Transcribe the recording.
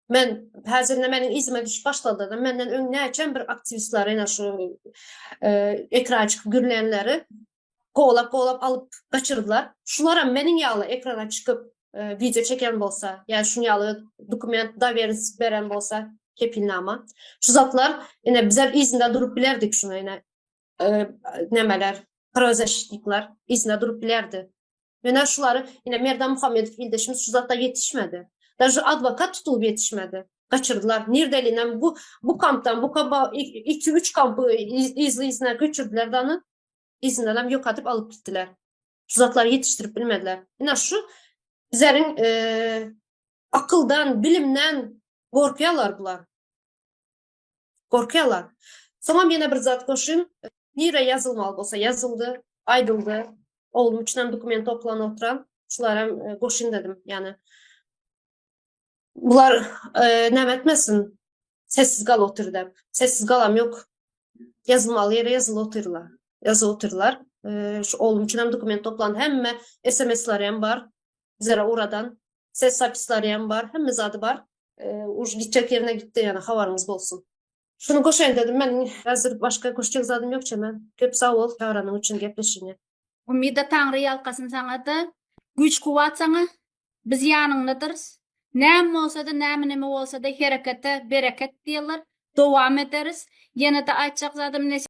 Men hazırda menin izime düşüp başladı da menden öňnäçen bir aktivistler ene şu ekrana çıkıp gürlenleri kovalap alıp kaçırdılar. Şulara menin ýaly ekrana çıkıp video çeken bolsa, yani şun ýaly dokument da beren bolsa kepilnama. Şu zatlar ene bizler izinde durup bilerdik şunu ene nemeler, prozajniklar izinde durup bilerdi. Ene şulary ene Merdan Muhammedow ildeşimiz şu zatda yetişmedi. Даже advokat tutulup yetişmedi. Kaçırdılar. Nirdelinden bu kamptan bu kaba 2-3 kampı izine göçürdüler danı izinlerden yok atıp alıp gittiler. Şu zatları yetiştirip bilmediler. Yine şu bizlerin akıldan, bilimden korkuyorlar bular. Korkuyorlar. Tamam yine bir zat koşun. Nire yazılmalı olsa yazıldı, aydıldı. Oğlum içinden dokument toplan oturan. Şulara koşun dedim yani. Bular ne etmesin? Sessiz kal otur dem. Sessiz kalam yok. Yazılmalı yere yazılı otururlar. Yazı otururlar. Şu oğlum içinden dokument toplan. Hemme SMS'ler hem var. Bizlere oradan. Ses sapisleri hem var. Hemme zadı var. Uç gidecek yerine gitti yani havarımız olsun. Şunu koşayım dedim. Ben hazır başka koşacak zadım yok çemen. Köp sağ ol. Çağıranın için gepleşine. Umida Tanrı yalqasın sana da güç kuvvet sana biz yanındadır. Näme bolsa da näme bolsa da harekete bereket diyorlar. Devam ederiz. Yine de açacak zadım